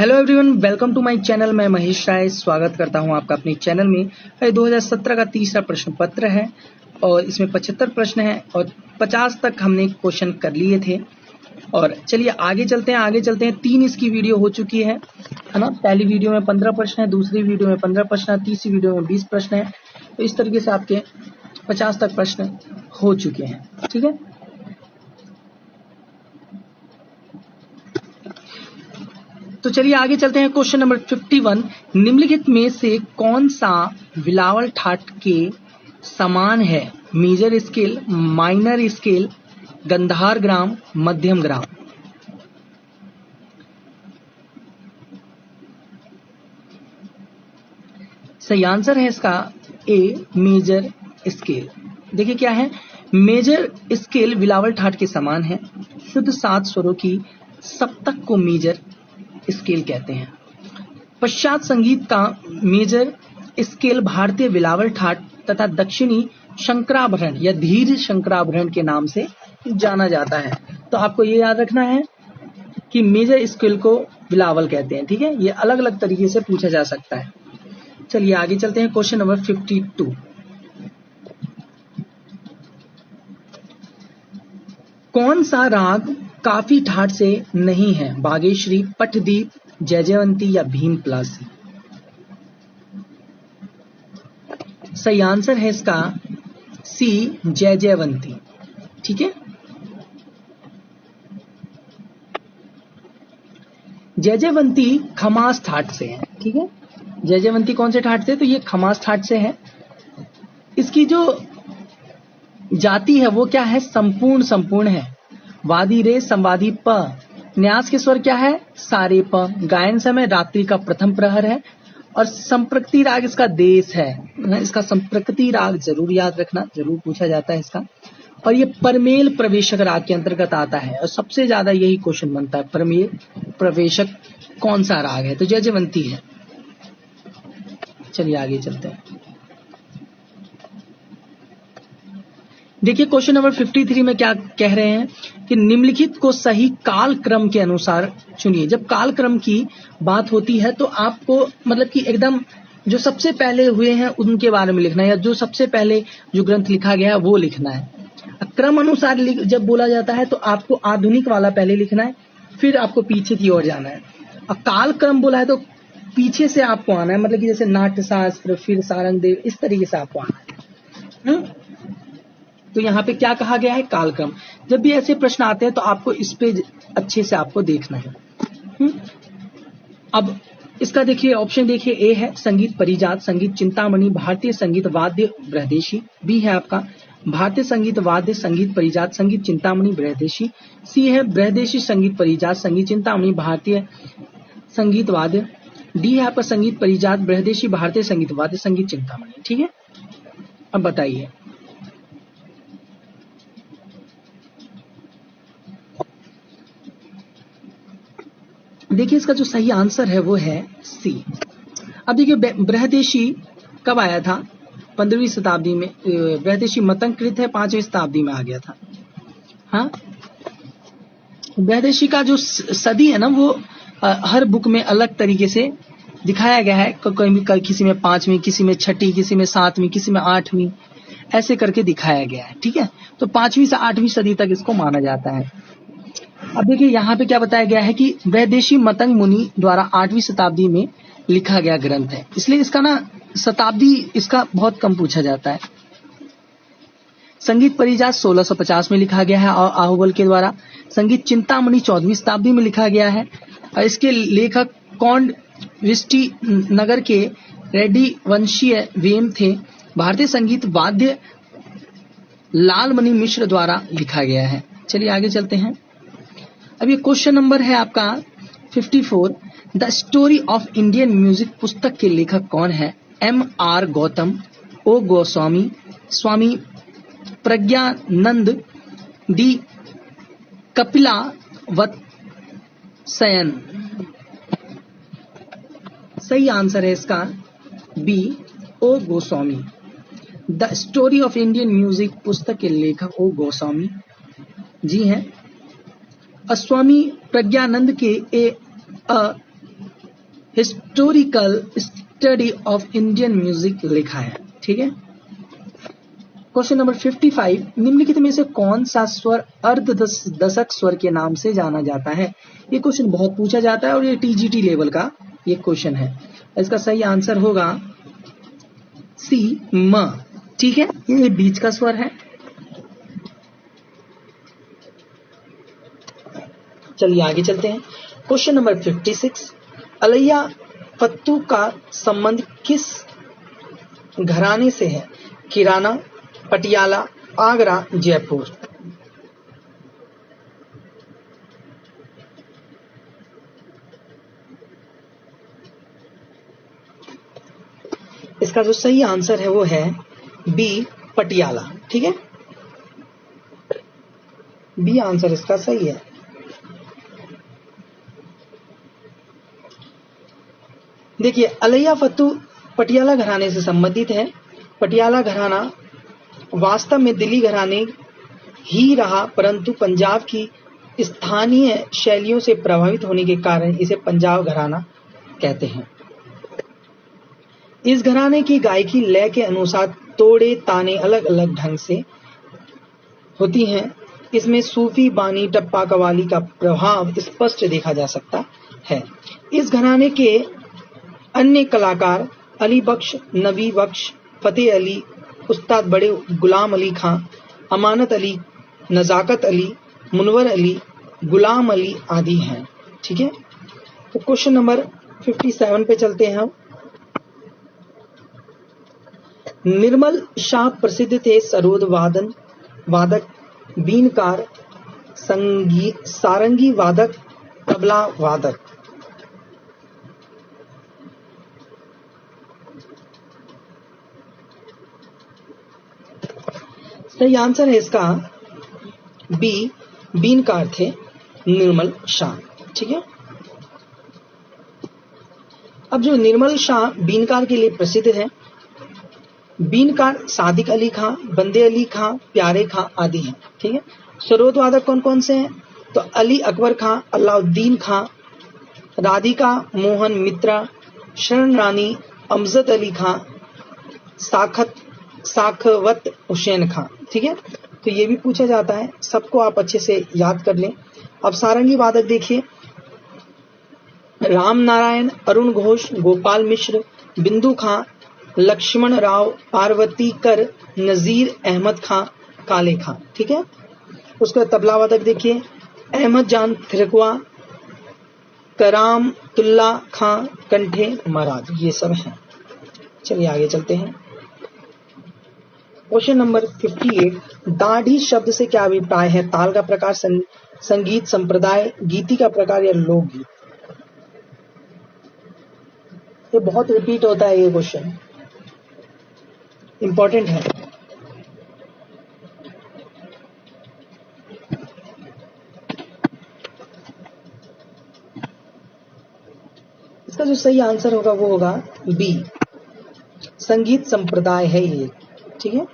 Hello everyone, welcome to my channel. मैं महेश राय स्वागत करता हूं आपका अपने चैनल में। 2017 का तीसरा प्रश्न पत्र है और इसमें 75 प्रश्न हैं और 50 तक हमने क्वेश्चन कर लिए थे। और चलिए आगे चलते हैं। 3 इसकी वीडियो हो चुकी है ना। पहली वीडियो में 15 प्रश्न है, दूसरी वीडियो में 15 प्रश्न है, तीसरी वीडियो में 20 प्रश्न है। तो इस तरीके से आपके 50 तक प्रश्न हो चुके हैं। ठीक है, तो चलिए आगे चलते हैं। क्वेश्चन नंबर 51, निम्नलिखित में से कौन सा बिलावल ठाट के समान है? मेजर स्केल, माइनर स्केल, गंधार ग्राम, मध्यम ग्राम। सही आंसर है इसका ए, मेजर स्केल। देखिए क्या है, मेजर स्केल बिलावल ठाट के समान है। शुद्ध 7 स्वरों की सप्तक को मेजर स्केल कहते हैं। पश्चात संगीत का मेजर स्केल भारतीय बिलावल ठाट तथा दक्षिणी शंकराभरण या धीर शंकराभरण के नाम से जाना जाता है। तो आपको ये याद रखना है कि मेजर स्केल को बिलावल कहते हैं। ठीक है, ये अलग अलग तरीके से पूछा जा सकता है। चलिए आगे चलते हैं। क्वेश्चन नंबर 52, कौन सा राग काफी ठाट से नहीं है? बागेश्वरी, पटदीप, जयजयवंती या भीम प्लासी। सही आंसर है इसका सी, जयजयवंती। ठीक है, जयजयवंती खमास ठाट से है। ठीक है, जयजयवंती कौन से ठाट से? तो ये खमास ठाट से है। इसकी जो जाति है वो क्या है? संपूर्ण है। वादी रे, संवादी प। न्यास के स्वर क्या है? सारे प। गायन समय रात्रि का प्रथम प्रहर है और संप्रकृति राग इसका देश है। इसका संप्रकृति राग जरूर याद रखना, जरूर पूछा जाता है इसका। और ये परमेल प्रवेशक राग के अंतर्गत आता है और सबसे ज्यादा यही क्वेश्चन बनता है, परमेल प्रवेशक कौन सा राग है? तो जयजयवंती है। चलिए आगे चलते हैं। देखिए क्वेश्चन नंबर 53 में क्या कह रहे हैं कि निम्नलिखित को सही काल क्रम के अनुसार चुनिए। जब काल क्रम की बात होती है तो आपको मतलब कि एकदम जो सबसे पहले हुए हैं उनके बारे में लिखना है, या जो सबसे पहले जो ग्रंथ लिखा गया है वो लिखना है। क्रम अनुसार जब बोला जाता है तो आपको आधुनिक वाला पहले लिखना है, फिर आपको पीछे की ओर जाना है। और काल क्रम बोला है तो पीछे से आपको आना है, मतलब कि जैसे नाट्य शास्त्र, फिर सारंगदेव, इस तरीके से आपको आना है। तो यहाँ पे क्या कहा गया है? कालक्रम। जब भी ऐसे प्रश्न आते हैं तो आपको इस पे अच्छे से आपको देखना है। अब इसका देखिए ऑप्शन देखिए, ए है संगीत परिजात, संगीत चिंतामणि, भारतीय संगीत वाद्य बृहदेशी। बी है आपका भारतीय संगीत वाद्य, संगीत परिजात, संगीत चिंतामणि, बृहदेशी। सी है बृहदेशी संगीत परिजात, संगीत चिंतामणि, भारतीय संगीत वाद्य। डी है आपका संगीत परिजात, बृहदेशी, भारतीय संगीत वाद्य, संगीत चिंतामणि। ठीक है, अब बताइए। देखिए इसका जो सही आंसर है वो है सी। अब देखिए बृहदेशी कब आया था? 15वीं शताब्दी में। बृहदेशी मतंकृत है, 5वीं शताब्दी में आ गया था। हाँ, बृहदेशी का जो सदी है ना वो हर बुक में अलग तरीके से दिखाया गया है। किसी में 5वीं, किसी में 6ठी, किसी में 7वीं, किसी में 8वीं, ऐसे करके दिखाया गया है। ठीक है, तो 5वीं से 8वीं सदी तक इसको माना जाता है। अब देखिए यहाँ पे क्या बताया गया है कि बृहदेशी मतंग मुनि द्वारा 8वीं शताब्दी में लिखा गया ग्रंथ है, इसलिए इसका ना शताब्दी इसका बहुत कम पूछा जाता है। संगीत परिजात 1650 में लिखा गया है और आहुबल के द्वारा। संगीत चिंतामणि 14वीं शताब्दी में लिखा गया है और इसके लेखक कौंड विष्टि नगर के रेड्डी वंशीय वेम थे। भारतीय संगीत वाद्य लालमणि मिश्र द्वारा लिखा गया है। चलिए आगे चलते हैं। अब ये क्वेश्चन नंबर है आपका 54, the story of Indian music पुस्तक के लेखक कौन है? M.R. Gautam, O Goswami, Swami Pragyanand, D Kapila Vatsyayan. सही आंसर है इसका B, O Goswami. The story of Indian music पुस्तक के लेखक ओ गोस्वामी जी हैं। स्वामी प्रज्ञानंद के historical study of Indian music लिखा है। ठीक है। क्वेश्चन नंबर 55, निम्नलिखित में से कौन सा स्वर अर्ध दशक स्वर के नाम से जाना जाता है? ये क्वेश्चन बहुत पूछा जाता है और ये टीजीटी लेवल का ये क्वेश्चन है। इसका सही आंसर होगा सी, म। ठीक है, ये बीच का स्वर है। चलिए आगे चलते हैं। क्वेश्चन नंबर 56, अलैया फत्तू का संबंध किस घराने से है? किराना, पटियाला, आगरा, जयपुर। इसका जो सही आंसर है वो है बी, पटियाला। ठीक है, बी आंसर इसका सही है। देखिए, अलैया फत्तू पटियाला घराने से संबंधित है। पटियाला घराना वास्तव में दिल्ली घराने ही रहा, परंतु पंजाब की स्थानीय शैलियों से प्रभावित होने के कारण इसे पंजाब घराना कहते हैं। इस घराने की गायकी लय के अनुसार तोड़े ताने अलग अलग ढंग से होती हैं। इसमें सूफी, बानी, टप्पा, कव्वाली का प्रभाव स्पष्ट देखा जा सकता है। इस घराने के अन्य कलाकार अली बख्श, नबी बख्श, फतेह अली, उस्ताद बड़े गुलाम अली खां, अमानत अली, नजाकत अली, मुनवर अली, गुलाम अली आदि हैं। ठीक है, तो क्वेश्चन नंबर 57 पे चलते हैं हम। निर्मल शाह प्रसिद्ध थे सरोद वादक, बीनकार, सारंगी वादक, तबला वादक। सही आंसर है इसका बी, बीनकार थे निर्मल शाह। ठीक है, अब जो निर्मल शाह बीनकार के लिए प्रसिद्ध है, बीनकार सादिक अली खां, बंदे अली खां, प्यारे खां आदि हैं। ठीक है, सरोद वादक कौन कौन से हैं? तो अली अकबर खां, अलाउद्दीन खां, राधिका मोहन मित्रा, शरण रानी, अमजद अली खां, साखवत हुसैन खां। ठीक है, तो ये भी पूछा जाता है, सबको आप अच्छे से याद कर लें। अब सारंगी वादक देखिए, राम नारायण, अरुण घोष, गोपाल मिश्र, बिंदु खां, लक्ष्मण राव, पार्वती कर, नजीर अहमद खां, काले खां। ठीक है, उसका तबला वादक देखिए, अहमद जान थिरकवा, करामतुल्ला खां, कंठे महाराज, ये सब हैं। चलिए आगे चलते हैं। क्वेश्चन नंबर 58, दाढ़ी शब्द से क्या अभिप्राय है? ताल का प्रकार, संगीत संप्रदाय, गीति का प्रकार या लोकगीत? ये बहुत रिपीट होता है, ये क्वेश्चन इंपॉर्टेंट है। इसका जो सही आंसर होगा वो होगा बी, संगीत संप्रदाय है ये। ठीक है,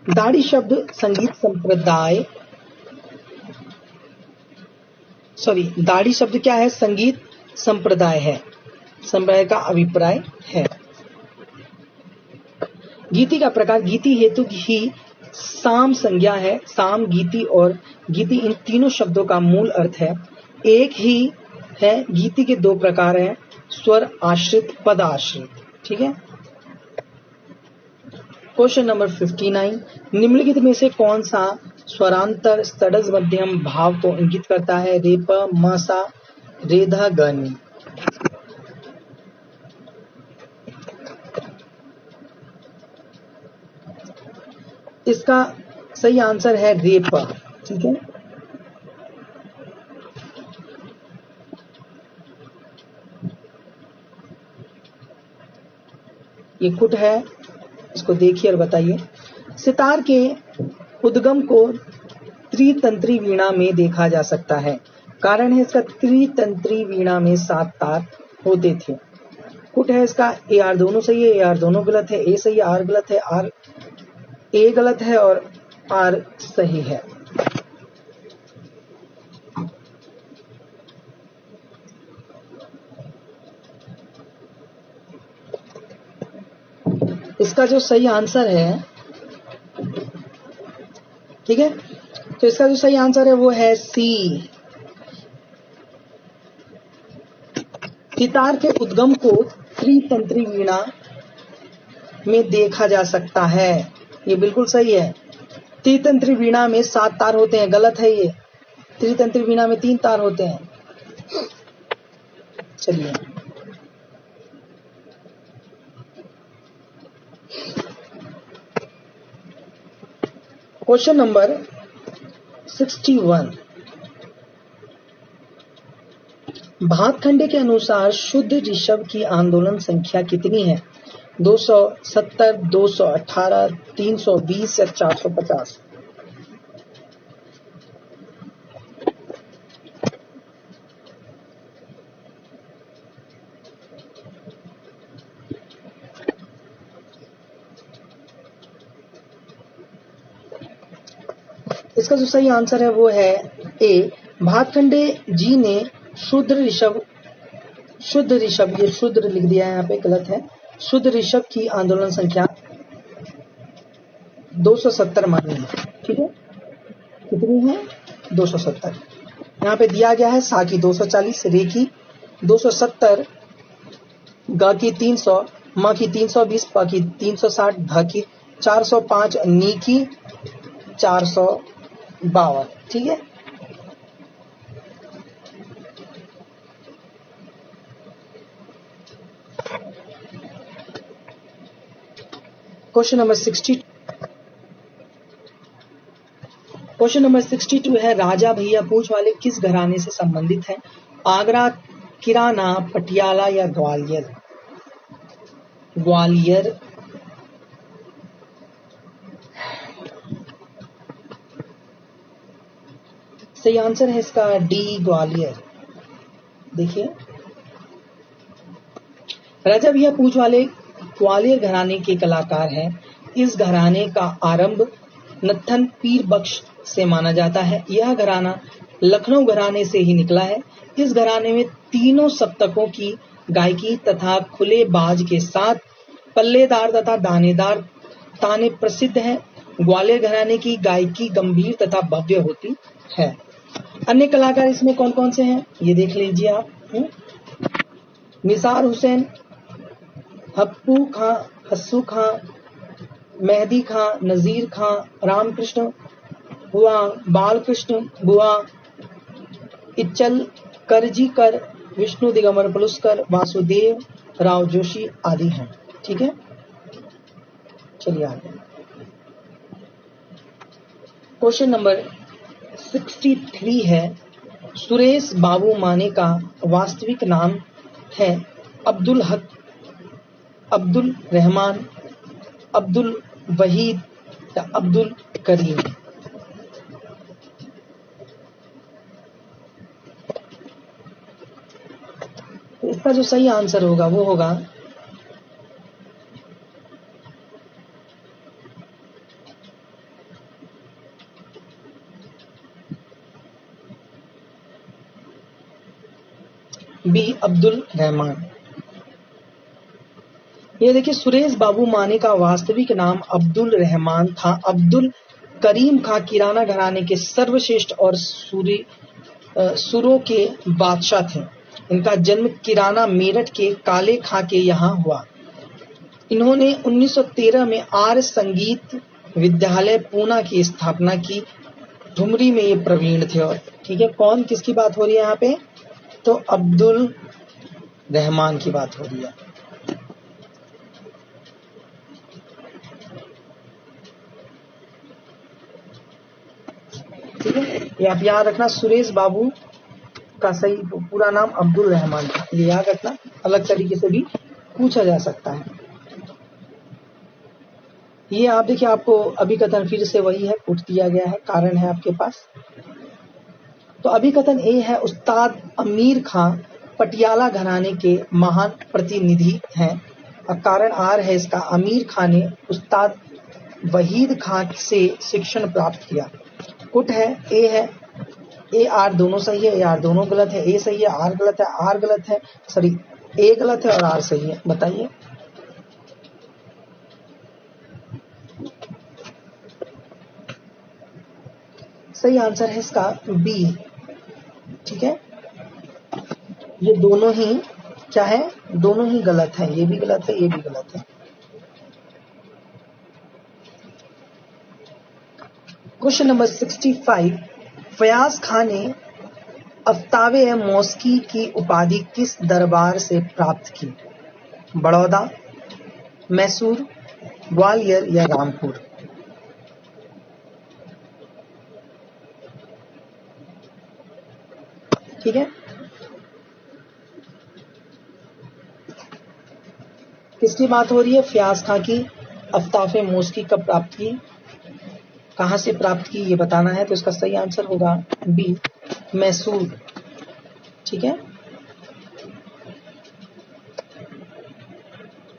दाढ़ी शब्द संगीत संप्रदाय, सॉरी, दाढ़ी शब्द क्या है? संगीत संप्रदाय है, संप्रदाय का अभिप्राय है। गीति का प्रकार, गीति हेतु ही साम संज्ञा है। साम, गीति और गीति इन तीनों शब्दों का मूल अर्थ है एक ही है। गीति के दो प्रकार हैं, स्वर आश्रित, पद आश्रित। ठीक है, क्वेश्चन नंबर 59, निम्नलिखित में से कौन सा स्वरांतर षड्ज मध्यम भाव को इंगित करता है? रेप, मासा, रेधा, गनी। इसका सही आंसर है रेप। ठीक है, ये कुट है, इसको देखिए और बताइए। सितार के उद्गम को त्रितंत्री वीणा में देखा जा सकता है। कारण है इसका, त्रितंत्री वीणा में 7 तार होते थे। कुट है इसका, ए आर दोनों सही है, ए आर दोनों गलत है, ए सही है, आर गलत है, आर ए गलत है और आर सही है। इसका जो सही आंसर है, ठीक है, तो इसका जो सही आंसर है वो है सी। सितार के उद्गम को त्रितंत्री वीणा में देखा जा सकता है। ये बिल्कुल सही है। त्रितंत्री वीणा में 7 तार होते हैं, गलत है ये। त्रितंत्री वीणा में 3 तार होते हैं। चलिए क्वेश्चन नंबर 61। भातखंडे के अनुसार शुद्ध ऋषभ की आंदोलन संख्या कितनी है? 270, 218, 320 या 450? इसका जो सही आंसर है वो है ए। भातखंडे जी ने शुद्ध ऋषभ, ये शुद्ध लिख दिया है यहाँ पे, गलत है। शुद्ध ऋषभ की आंदोलन संख्या 270 मानी है, ठीक है। कितनी है? 270। यहाँ पे दिया गया है सा की 240, रे की 270, ग की 300, म की 320, प की 360, ध की 405, नी की 452, ठीक है। क्वेश्चन नंबर 62 है, राजा भैया पूछ वाले किस घराने से संबंधित है? आगरा, किराना, पटियाला या ग्वालियर? ग्वालियर। सही आंसर है इसका डी, ग्वालियर। देखिए, राजा भैया पूछ वाले ग्वालियर घराने के कलाकार हैं। इस घराने का आरंभ नत्थन पीर बख्श से माना जाता है। यह घराना लखनऊ घराने से ही निकला है। इस घराने में तीनों सप्तकों की गायकी तथा खुले बाज के साथ पल्लेदार तथा दानेदार ताने प्रसिद्ध हैं। ग्वालियर घराने की गायकी गंभीर तथा भव्य होती है। अन्य कलाकार इसमें कौन कौन से हैं ये देख लीजिए आप। निसार हुसैन, हप्पू खां, हस्सू खां, मेहदी खां, नजीर खां, रामकृष्ण बुआ, बालकृष्ण बुआ, इच्चल करजीकर, विष्णु दिगंबर पलुस्कर, वासुदेव राव जोशी आदि हैं, ठीक है। चलिए आगे क्वेश्चन नंबर 63 है, सुरेश बाबू माने का वास्तविक नाम है अब्दुल हक, अब्दुल रहमान, अब्दुल वहीद या अब्दुल करीम? तो इसका जो सही आंसर होगा वो होगा बी, अब्दुल रहमान। ये देखिए, सुरेश बाबू माने का वास्तविक नाम अब्दुल रहमान था। अब्दुल करीम खां किराना घराने के सर्वश्रेष्ठ और सुरों के बादशाह थे। इनका जन्म किराना मेरठ के काले खां के यहाँ हुआ। इन्होंने 1913 में आर्य संगीत विद्यालय पूना की स्थापना की। ठुमरी में ये प्रवीण थे। और ठीक है, कौन किसकी बात हो रही है यहाँ पे? तो अब्दुल रहमान की बात हो रही है। ठीक है, ये आप याद रखना, सुरेश बाबू का सही पूरा नाम अब्दुल रहमान था। ये याद रखना, अलग तरीके से भी पूछा जा सकता है। ये आप देखिए, आपको अभिकथन फिर से वही है, पुट दिया गया है, कारण है आपके पास। तो अभिकथन ए है, उस्ताद अमीर खां पटियाला घराने के महान प्रतिनिधि हैं। और कारण आर है इसका, अमीर खां ने उस्ताद वहीद खां से शिक्षण प्राप्त किया। पुट है, ए है, ए आर दोनों सही है, ए आर दोनों गलत है। ए सही है, आर गलत है, आर गलत है, सॉरी ए गलत है और आर सही है। बताइए। सही आंसर है इसका बी। ठीक है, ये दोनों ही क्या है, दोनों ही गलत है, ये भी गलत है, ये भी गलत है। क्वेश्चन नंबर 65, फयाज खान ने अफ्तावे मौसकी की उपाधि किस दरबार से प्राप्त की? बड़ौदा, मैसूर, ग्वालियर या रामपुर? ठीक है, किसकी बात हो रही है? फयाज खां की अफ्ताफे मौसकी कब प्राप्त की, कहां से प्राप्त की, ये बताना है। तो इसका सही आंसर होगा बी, मैसूर। ठीक है,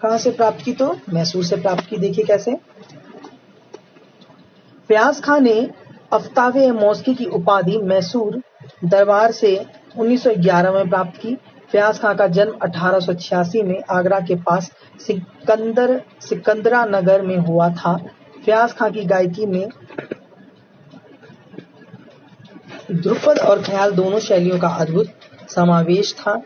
कहां से प्राप्त की? तो मैसूर से प्राप्त की। देखिए कैसे, फयाज खान ने अफ्तावे मौसकी की उपाधि मैसूर दरबार से 1911 में प्राप्त की। फयाज खां का जन्म 1886 में आगरा के पास सिकंदरा नगर में हुआ था। फयाज खां की गायकी में ध्रुपद और ख्याल दोनों शैलियों का अद्भुत समावेश था।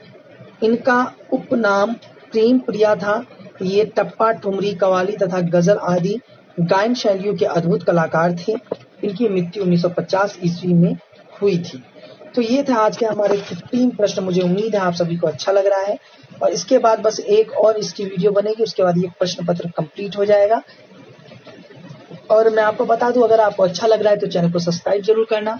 इनका उपनाम प्रेम प्रिया था। ये टप्पा, ठुमरी, कव्वाली तथा गजल आदि गायन शैलियों के अद्भुत कलाकार थे। इनकी मृत्यु 1950 ईस्वी में हुई थी। तो ये थे आज के हमारे 15 प्रश्न। मुझे उम्मीद है आप सभी को अच्छा लग रहा है, और इसके बाद बस एक और इसकी वीडियो बनेगी, उसके बाद ये प्रश्न पत्र कंप्लीट हो जाएगा। और मैं आपको बता दूं, अगर आपको अच्छा लग रहा है तो चैनल को सब्सक्राइब जरूर करना,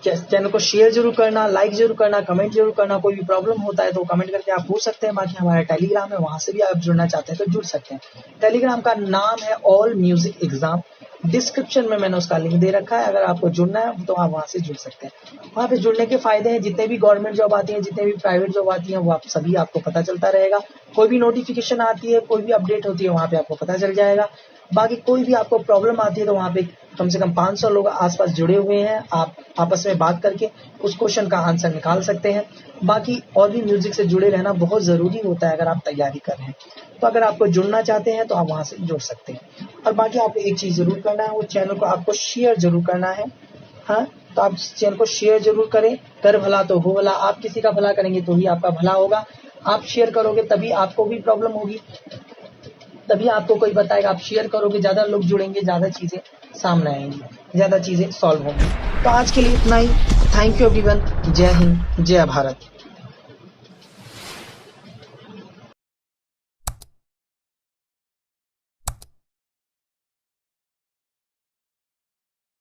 चैनल को शेयर जरूर करना, लाइक जरूर करना, कमेंट जरूर करना। कोई भी प्रॉब्लम होता है तो कमेंट करके आप पूछ सकते हैं। बाकी हमारा टेलीग्राम है, वहां से भी आप जुड़ना चाहते हैं तो जुड़ सकते हैं। टेलीग्राम का नाम है ऑल म्यूजिक एग्जाम। डिस्क्रिप्शन में मैंने उसका लिंक दे रखा है, अगर आपको जुड़ना है तो आप वहां से जुड़ सकते हैं। वहां पे जुड़ने के फायदे हैं, जितने भी गवर्नमेंट जॉब आती है, जितने भी प्राइवेट जॉब आती है, वो आप सभी आपको पता चलता रहेगा। कोई भी नोटिफिकेशन आती है, कोई भी अपडेट होती है, वहां पे आपको पता चल जाएगा। बाकी कोई भी आपको प्रॉब्लम आती है तो वहां पे कम से कम 500 लोग आसपास जुड़े हुए हैं। आप आपस में बात करके उस क्वेश्चन का आंसर निकाल सकते हैं। बाकी और भी म्यूजिक से जुड़े रहना बहुत जरूरी होता है अगर आप तैयारी कर रहे हैं। तो अगर आपको जुड़ना चाहते हैं तो आप वहां से जुड़ सकते हैं। और बाकी आपको एक चीज जरूर करना है, वो चैनल को आपको शेयर जरूर करना है। हाँ, तो आप चैनल को शेयर जरूर करें। कर भला तो हो भला, आप किसी का भला करेंगे तो ही आपका भला होगा। आप शेयर करोगे तभी आपको भी प्रॉब्लम होगी, तभी आपको कोई बताएगा। आप शेयर करोगे, ज्यादा लोग जुड़ेंगे, ज्यादा चीजें सामने आएंगी, ज्यादा चीजें सॉल्व होंगी। तो आज के लिए इतना ही। Thank you everyone. जय हिंद, जय भारत।